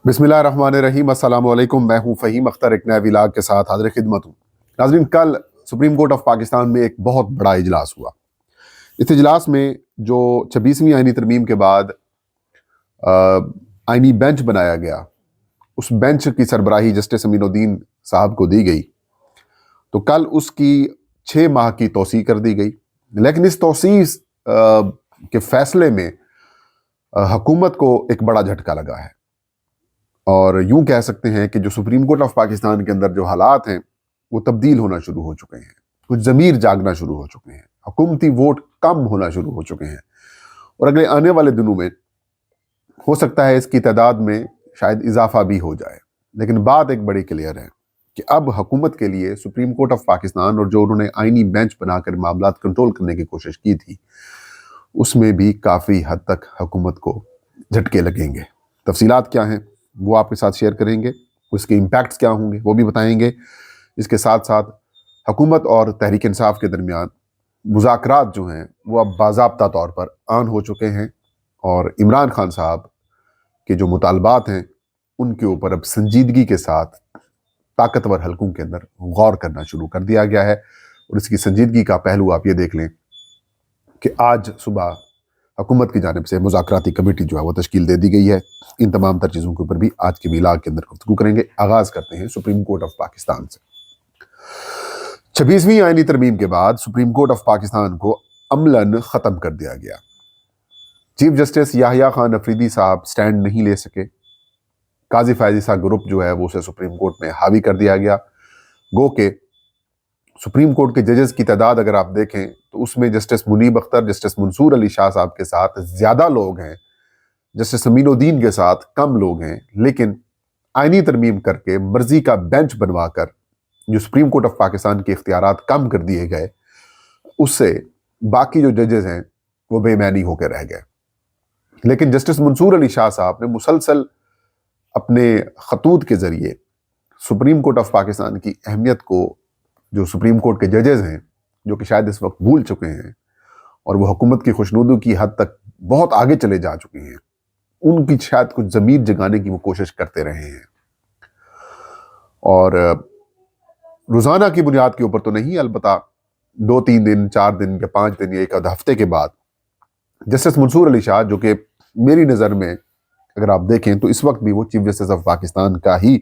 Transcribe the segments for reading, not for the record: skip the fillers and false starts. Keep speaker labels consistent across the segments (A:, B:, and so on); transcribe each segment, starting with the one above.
A: बिस्मिल्लाहिर्रहमानिर्रहीम। अस्सलाम वालेकुम। मैं हूं फ़हीम अख्तर, एक नए व्लॉग के साथ हाज़िर खिदमत हूं। नाज़रीन, कल सुप्रीम कोर्ट ऑफ पाकिस्तान में एक बहुत बड़ा इजलास हुआ। इस इजलास में जो 26वीं आईनी तरमीम के बाद आईनी बेंच बनाया गया, उस बेंच की सरबराही जस्टिस अमीनुद्दीन साहब को दी गई। तो कल उसकी 6 माह की तौसीह कर दी गई। लेकिन इस तौसीह के फैसले में हुकूमत को एक बड़ा झटका लगा है। और यूं कह सकते हैं कि जो सुप्रीम कोर्ट ऑफ पाकिस्तान के अंदर जो हालात हैं वो तब्दील होना शुरू हो चुके हैं। कुछ ज़मीर जागना शुरू हो चुके हैं। हुकूमती वोट कम होना शुरू हो चुके हैं और अगले आने वाले दिनों में हो सकता है इसकी तादाद में शायद इजाफा भी हो जाए। लेकिन बात एक बड़ी क्लियर है कि अब हुकूमत के लिए सुप्रीम कोर्ट ऑफ पाकिस्तान और जो उन्होंने आईनी बेंच बनाकर मामलात कंट्रोल करने की कोशिश की थी, उसमें भी काफ़ी हद तक हुकूमत को झटके लगेंगे। तफसीलात क्या हैं वो आपके साथ शेयर करेंगे, उसके इम्पैक्ट्स क्या होंगे वो भी बताएंगे। इसके साथ साथ हुकूमत और तहरीक इंसाफ के दरमियान मुज़ाकरात जो हैं वो अब बाज़ाब्ता तौर पर ऑन हो चुके हैं और इमरान खान साहब के जो मुतालबात हैं उनके ऊपर अब संजीदगी के साथ ताकतवर हलकों के अंदर गौर करना शुरू कर दिया गया है। और इसकी संजीदगी का पहलू आप ये देख लें कि आज सुबह हुकूमत की जानिब से मुज़ाकराती कमेटी जो है वो तश्कील दे दी गई है। इन तमाम तर चीज़ों के ऊपर भी आज के व्लॉग के अंदर गुफ्तगू करेंगे। आगाज़ करते हैं सुप्रीम कोर्ट ऑफ पाकिस्तान से। 26वीं आईनी तरमीम के बाद सुप्रीम कोर्ट ऑफ पाकिस्तान को अमलन ख़त्म कर दिया गया। चीफ जस्टिस याहिया खान अफरीदी साहब स्टैंड नहीं ले सके। काजी फायजीसा ग्रुप जो है वो उसे सुप्रीम कोर्ट में हावी कर दिया गया। गो के सुप्रीम कोर्ट के जजेस की तादाद अगर आप देखें तो उसमें जस्टिस मुनीब अख्तर, जस्टिस मंसूर अली शाह साहब के साथ ज़्यादा लोग हैं, जस्टिस अमीनुद्दीन के साथ कम लोग हैं। लेकिन आईनी तरमीम करके मर्जी का बेंच बनवाकर जो सुप्रीम कोर्ट ऑफ पाकिस्तान के इख्तियारात कम कर दिए गए, उससे बाकी जो जजेस हैं वो बेईमानी होकर रह गए। लेकिन जस्टिस मंसूर अली शाह साहब ने मुसलसल अपने खतूत के ज़रिए सुप्रीम कोर्ट ऑफ पाकिस्तान की अहमियत को, जो सुप्रीम कोर्ट के जजेस हैं जो कि शायद इस वक्त भूल चुके हैं और वो हुकूमत की खुशनुदी की हद तक बहुत आगे चले जा चुके हैं, उनकी शायद कुछ ज़मीर जगाने की वो कोशिश करते रहे हैं। और रोज़ाना की बुनियाद के ऊपर तो नहीं, अलबत्ता 2-3 दिन, 4 दिन या 5 दिन या एक आध हफ्ते के बाद जस्टिस मंसूर अली शाह, जो कि मेरी नज़र में अगर आप देखें तो इस वक्त भी वो चीफ जस्टिस ऑफ पाकिस्तान का ही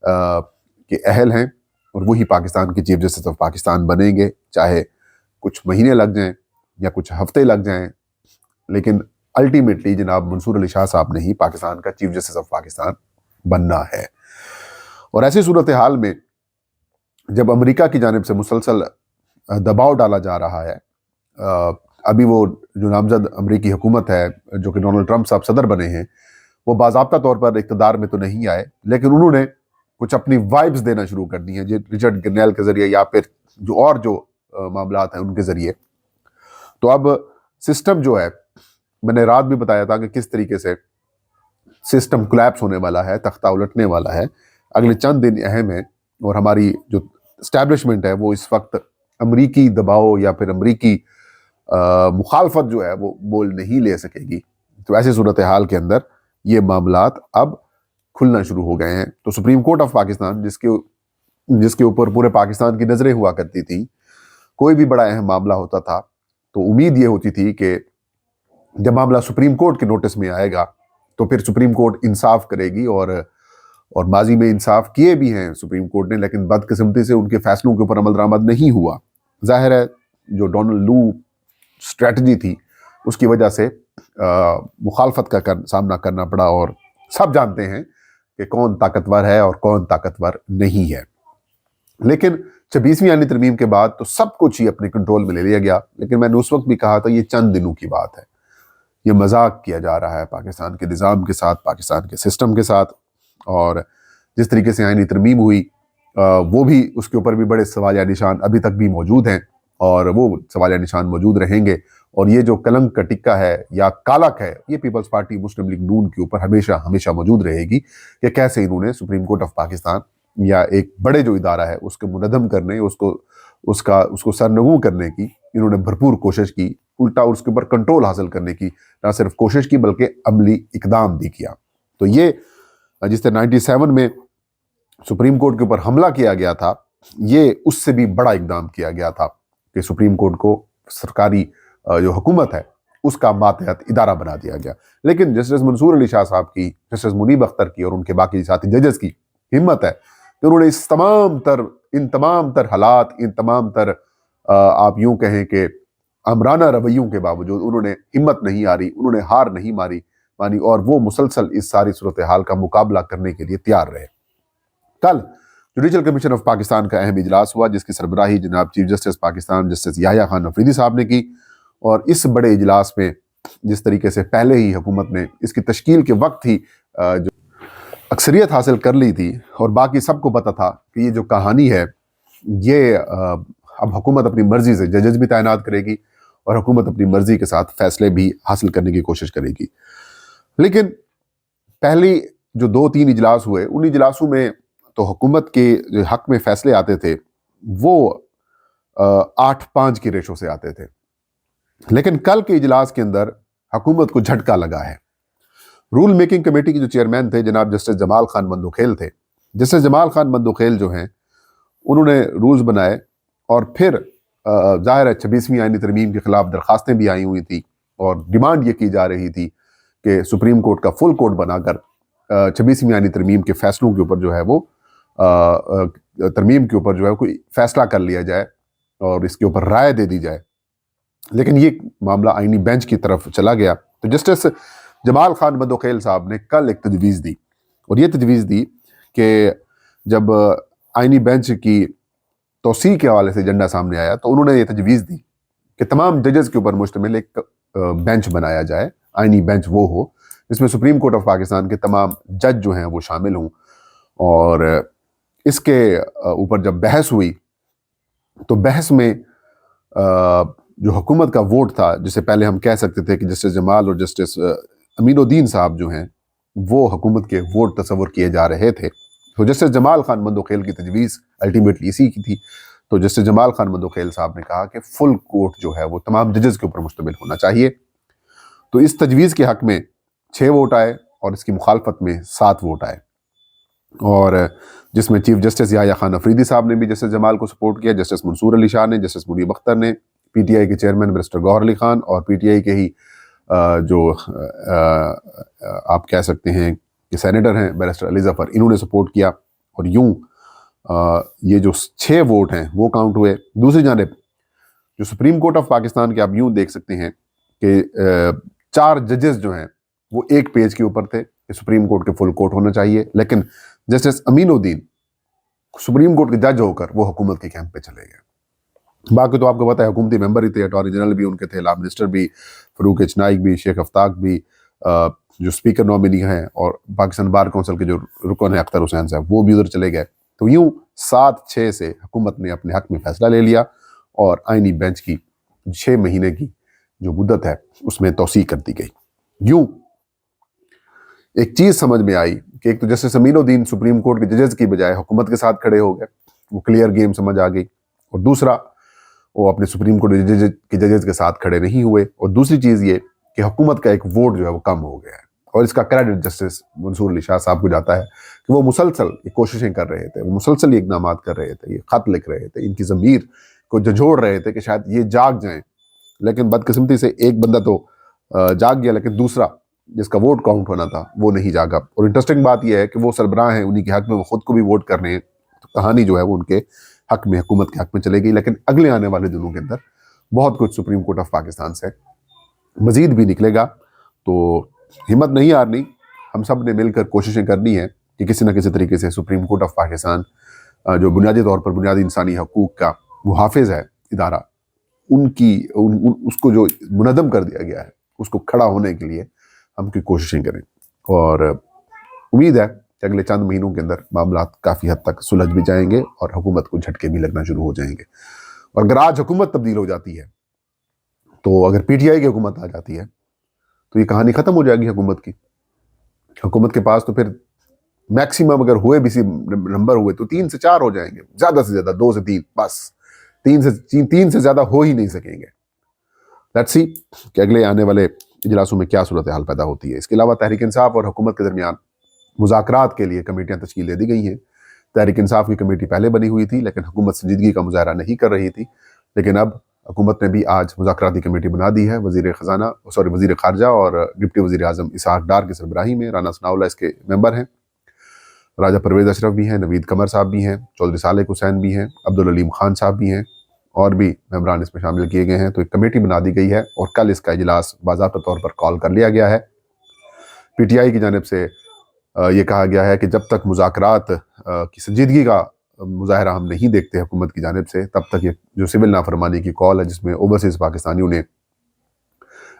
A: के अहल हैं और वही पाकिस्तान के चीफ जस्टिस ऑफ पाकिस्तान बनेंगे, चाहे कुछ महीने लग जाएं या कुछ हफ्ते लग जाएं। लेकिन अल्टीमेटली जनाब मंसूर अली शाह साहब ने ही पाकिस्तान का चीफ जस्टिस ऑफ पाकिस्तान बनना है। और ऐसी सूरत हाल में जब अमेरिका की जानिब से मुसलसल दबाव डाला जा रहा है, अभी वो जो नामजद अमेरिकी हुकूमत है जो कि डोनाल्ड ट्रंप साहब सदर बने हैं, वो बाज़ाब्ता तौर पर इक़्तिदार में तो नहीं आए, लेकिन उन्होंने कुछ अपनी वाइब्स देना शुरू कर दी हैं रिचर्ड ग्रनेल के ज़रिए या फिर जो मामलात हैं उनके ज़रिए। तो अब सिस्टम जो है, मैंने रात भी बताया था कि किस तरीके से सिस्टम कोलैप्स होने वाला है, तख्ता उलटने वाला है। अगले चंद दिन अहम है और हमारी जो इस्टेब्लिशमेंट है वो इस वक्त अमरीकी दबाव या फिर अमरीकी मुखालफत जो है वो बोल नहीं ले सकेगी। तो ऐसी सूरत हाल के अंदर ये मामलात अब खुलना शुरू हो गए हैं। तो सुप्रीम कोर्ट ऑफ पाकिस्तान, जिसके ऊपर पूरे पाकिस्तान की नज़रें हुआ करती थी, कोई भी बड़ा अहम मामला होता था तो उम्मीद ये होती थी कि जब मामला सुप्रीम कोर्ट के नोटिस में आएगा तो फिर सुप्रीम कोर्ट इंसाफ करेगी। और माजी में इंसाफ किए भी हैं सुप्रीम कोर्ट ने, लेकिन बदकिस्मती से उनके फैसलों के ऊपर अमल दरामद नहीं हुआ। जाहिर है जो डोनाल्ड लू स्ट्रेटजी थी उसकी वजह से मुखालफत का सामना करना पड़ा और सब जानते हैं कि कौन ताकतवर है और कौन ताकतवर नहीं है। लेकिन 26वीं आईनी तरमीम के बाद तो सब कुछ ही अपने कंट्रोल में ले लिया गया। लेकिन मैंने उस वक्त भी कहा था ये चंद दिनों की बात है, ये मजाक किया जा रहा है पाकिस्तान के निज़ाम के साथ, पाकिस्तान के सिस्टम के साथ। और जिस तरीके से आईनी तरमीम हुई वो भी, उसके ऊपर भी बड़े सवालिया निशान अभी तक भी मौजूद हैं और वो सवालिया निशान मौजूद रहेंगे। और ये जो कलंक का टिक्का है या कालक है, ये पीपल्स पार्टी मुस्लिम लीग नून के ऊपर हमेशा हमेशा मौजूद रहेगी कि कैसे इन्होंने सुप्रीम कोर्ट ऑफ पाकिस्तान या एक बड़े जो इदारा है उसको मुनज़्ज़म करने, उसको सरनगू करने की इन्होंने भरपूर कोशिश की। उल्टा उसके ऊपर कंट्रोल हासिल करने की ना सिर्फ कोशिश की बल्कि अमली इकदाम भी किया। तो ये जिस तरह 97 में सुप्रीम कोर्ट के ऊपर हमला किया गया था, ये उससे भी बड़ा इकदाम किया गया था कि सुप्रीम कोर्ट को सरकारी जो हुकूमत है उसका मातहत इदारा बना दिया गया। लेकिन जस्टिस मंसूर अली शाह साहब की, जस्टिस मुनीब अख्तर की और उनके बाकी साथी जजेस की हिम्मत है कि उन्होंने इन तमाम तर हालात, इन तमाम तर आप यूं कहें कि आमराना रवैयों के बावजूद उन्होंने हिम्मत नहीं हारी, उन्होंने हार नहीं मानी और वो मुसलसल इस सारी सूरत हाल का मुकाबला करने के लिए तैयार रहे। कल जुडिशल कमीशन ऑफ पाकिस्तान का अहम इजलास हुआ, जिसकी सरबराही जनाब chief justice Pakistan justice Yahya Khan Afridi साहब ने की। और इस बड़े इजलास में जिस तरीके से पहले ही हुकूमत ने इसकी तश्कील के वक्त ही जो अक्सरियत हासिल कर ली थी और बाकी सबको पता था कि ये जो कहानी है ये अब हुकूमत अपनी मर्जी से जजेस भी तैनात करेगी और हुकूमत अपनी मर्जी के साथ फैसले भी हासिल करने की कोशिश करेगी। लेकिन पहली जो 2-3 इजलास हुए, उन इजलासों में तो हुकूमत के जो हक में फैसले आते थे वो 8-5 की रेशो से आते थे। लेकिन कल के इजलास के अंदर हुकूमत को झटका लगा है। रूल मेकिंग कमेटी के जो चेयरमैन थे जनाब जस्टिस जमाल खान बंदोखेल थे। जस्टिस जमाल खान बंदोखेल जो हैं उन्होंने रूल्स बनाए और फिर जाहिर है 26वीं आईनी तरमीम के खिलाफ दरखास्तें भी आई हुई थी और डिमांड ये की जा रही थी कि सुप्रीम कोर्ट का फुल कोर्ट बनाकर 26वीं आईनी तरमीम के फैसलों के ऊपर जो है वो तरमीम के ऊपर जो है कोई फैसला कर लिया जाए और इसके ऊपर राय दे दी जाए। लेकिन ये मामला आईनी बेंच की तरफ चला गया तो जस्टिस जमाल खान बंदोखेल साहब ने कल एक तजवीज़ दी और ये तजवीज़ दी कि जब आईनी बेंच की तोसी के हवाले से एजेंडा सामने आया तो उन्होंने ये तजवीज़ दी कि तमाम जजेस के ऊपर मुश्तमिल एक बेंच बनाया जाए। आईनी बेंच वो हो जिसमें सुप्रीम कोर्ट ऑफ पाकिस्तान के तमाम जज जो हैं वो शामिल हों। और इसके ऊपर जब बहस हुई तो बहस में जो हुकूमत का वोट था, जिसे पहले हम कह सकते थे कि जस्टिस जमाल और जस्टिस अमीनुद्दीन साहब जो हैं वो हुकूमत के वोट तस्वर किए जा रहे थे, तो जस्टिस जमाल खान बंदोखेल की तजवीज़ अल्टीमेटली इसी की थी। तो जस्टिस जमाल खान बंदोखेल साहब ने कहा कि फुल कोर्ट जो है वो तमाम जजेस के ऊपर मुश्तमिल होना चाहिए। तो इस तजवीज़ के हक में 6 वोट आए और इसकी मुखालफत में 7 वोट आए और जिसमें चीफ जस्टिस याह्या खान अफरीदी साहब ने भी जस्टिस जमाल को सपोर्ट किया, जस्टिस मंसूर अली शाह ने, जस्टिस मुनीब अख्तर ने, पीटीआई के चेयरमैन बैरिस्टर गौहर अली खान और पीटीआई के ही जो आप कह सकते हैं कि सेनेटर हैं बैरिस्टर अली जफ़र, इन्होंने सपोर्ट किया और यूं ये जो 6 वोट हैं वो काउंट हुए। दूसरी जानिब जो सुप्रीम कोर्ट ऑफ पाकिस्तान के आप यूं देख सकते हैं कि 4 जजेस जो हैं वो एक पेज के ऊपर थे कि सुप्रीम कोर्ट के फुल कोर्ट होना चाहिए, लेकिन जस्टिस अमीनुद्दीन सुप्रीम कोर्ट के जज होकर वो हुकूमत के कैंप पे चले गए। बाकी तो आपको पता है हुकूमती मेंबर ही थे, अटॉर्नी जनरल भी उनके थे, लॉ मिनिस्टर भी, फरूक एचनाइक भी, शेख अफ्ताक भी, जो स्पीकर नॉमिनी हैं और पाकिस्तान बार काउंसिल के जो रुकन है अख्तर हुसैन साहब वो भी उधर चले गए। तो यूं 7-6 से हुकूमत ने अपने हक में फैसला ले लिया और आईनी बेंच की 6 महीने की जो मुद्दत है उसमें तौसीक कर दी गई। यूं एक चीज समझ में आई कि एक तो जस्टिस अमीनुद्दीन सुप्रीम कोर्ट के जजेस की बजाय हुकूमत के साथ खड़े हो गए, वो क्लियर गेम समझ आ गई, और दूसरा वो अपने सुप्रीम कोर्ट के जजेस के साथ खड़े नहीं हुए, और दूसरी चीज ये कि हुकूमत का एक वोट जो है वो कम हो गया है। और इसका क्रेडिट जस्टिस मंसूर अली शाह साहब को जाता है कि वो मुसलसल ये कोशिशें कर रहे थे, वो मुसलसल ये इकदाम कर रहे थे, ये खत लिख रहे थे, इनकी ज़मीर को झंझोड़ रहे थे कि शायद ये जाग जाएं। लेकिन बदकिस्मती से एक बंदा तो जाग गया, लेकिन दूसरा जिसका वोट काउंट होना था वो नहीं जागा। और इंटरेस्टिंग बात यह है कि वो सरबराह हैं, उन्हीं के हक में वो खुद को भी वोट कर रहे हैं, तो कहानी जो है वो उनके हक में, हुकूमत के हक में चले गई। लेकिन अगले आने वाले दिनों के अंदर बहुत कुछ सुप्रीम कोर्ट ऑफ पाकिस्तान से मजीद भी निकलेगा। तो हिम्मत नहीं हारनी, हम सब ने मिलकर कोशिशें करनी है कि किसी न किसी तरीके से सुप्रीम कोर्ट ऑफ पाकिस्तान जो बुनियादी तौर पर बुनियादी इंसानी हकूक़ का मुहाफिज है इदारा, उसको जो मुनज़्ज़म कर दिया गया है उसको खड़ा होने के लिए हम की कोशिशें करें। और उम्मीद है कि अगले चंद महीनों के अंदर मामला काफ़ी हद तक सुलझ भी जाएंगे और हुकूमत को झटके भी लगना शुरू हो जाएंगे। और अगर आज हुकूमत तब्दील हो जाती है, तो अगर पीटीआई की हुकूमत आ जाती है, तो ये कहानी ख़त्म हो जाएगी हुकूमत की। हुकूमत के पास तो फिर मैक्सिमम अगर हुए भी नंबर हुए तो 3 से 4 हो जाएंगे, ज़्यादा से ज़्यादा 2 से 3, बस 3 से ज़्यादा हो ही नहीं सकेंगे। लेट्स सी कि अगले आने वाले इजलासों में क्या सूरत हाल पैदा होती है। इसके अलावा तहरीक इंसाफ और हुकूमत के दरमियान مذاکرات کے لیے کمیٹیاں تشکیل دے دی گئی ہیں. تحریک انصاف کی کمیٹی پہلے بنی ہوئی تھی لیکن حکومت سنجیدگی کا مظاہرہ نہیں کر رہی تھی، لیکن اب حکومت نے بھی آج مذاکراتی کمیٹی بنا دی ہے. وزیر خارجہ اور ڈپٹی وزیر اعظم اسحاق ڈار کی سربراہی میں. رانا ثناء اللہ اس کے ممبر ہیں، راجہ پرویز اشرف بھی ہیں، نوید قمر صاحب بھی ہیں، چودھری صالح حسین بھی ہیں، عبدالعلیم خان صاحب بھی ہیں، اور بھی ممبران اس میں شامل کیے گئے ہیں. تو ایک کمیٹی بنا دی گئی ہے اور کل اس کا اجلاس باضابطہ طور پر کال کر لیا گیا ہے. پی ٹی آئی کی جانب سے یہ کہا گیا ہے کہ جب تک مذاکرات کی سنجیدگی کا مظاہرہ ہم نہیں دیکھتے حکومت کی جانب سے، تب تک یہ جو سول نافرمانی کی کال ہے جس میں اوورسیز پاکستانیوں نے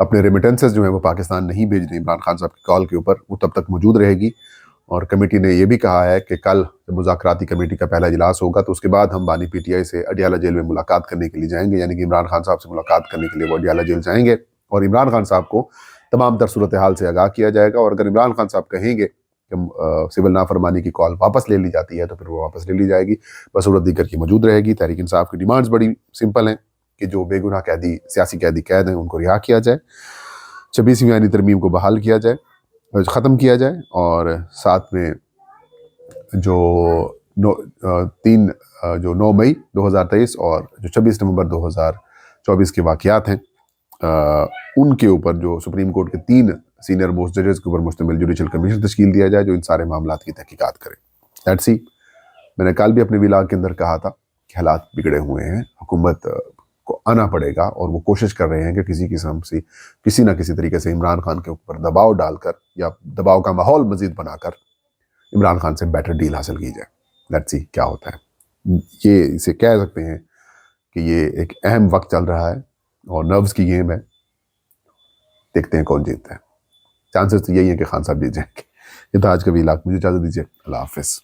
A: اپنے ریمیٹنسز جو ہیں وہ پاکستان نہیں بھیجنے عمران خان صاحب کی کال کے اوپر، وہ تب تک موجود رہے گی. اور کمیٹی نے یہ بھی کہا ہے کہ کل جب مذاکراتی کمیٹی کا پہلا اجلاس ہوگا تو اس کے بعد ہم بانی پی ٹی آئی سے اڈیالہ جیل میں ملاقات کرنے کے لیے جائیں گے، یعنی کہ عمران خان صاحب سے ملاقات کرنے کے لیے وہ اڈیالہ جیل جائیں گے اور عمران خان صاحب کو تمام تر صورتحال سے آگاہ کیا جائے گا. اور اگر عمران خان صاحب کہیں گے کہ سول نافرمانی کی کال واپس لے لی جاتی ہے تو پھر وہ واپس لے لی جائے گی، بصورت دیگر کی موجود رہے گی. تحریک انصاف کی ڈیمانڈز بڑی سمپل ہیں کہ جو بے گناہ قیدی سیاسی قیدی قید ہیں ان کو رہا کیا جائے، 26ویں آئینی ترمیم کو بحال کیا جائے، ختم کیا جائے، اور ساتھ میں جو 9 مئی 2023 اور جو 26 نومبر 2024 کے واقعات ہیں ان کے اوپر جو سپریم کورٹ کے 3 سینئر موسٹ ججز کے اوپر مشتمل جوڈیشل کمیشن تشکیل دیا جائے جو ان سارے معاملات کی تحقیقات کرے. Let's see. میں نے کل بھی اپنے ولاگ کے اندر کہا تھا کہ حالات بگڑے ہوئے ہیں، حکومت کو آنا پڑے گا اور وہ کوشش کر رہے ہیں کہ کسی قسم سے کسی نہ کسی طریقے سے عمران خان کے اوپر دباؤ ڈال کر یا دباؤ کا ماحول مزید بنا کر عمران خان سے بیٹر ڈیل حاصل کی جائے. لیٹس سی کیا ہوتا ہے. یہ اسے کہہ سکتے ہیں کہ یہ ایک اہم وقت چل رہا ہے اور نروز کی گیم ہے، دیکھتے ہیں کون جیتتا ہے. چانسز تو یہی ہے کہ خان صاحب جیت جائیں گے. یہ تھا آج کا ولاگ، مجھے اجازت دیجیے، اللہ حافظ.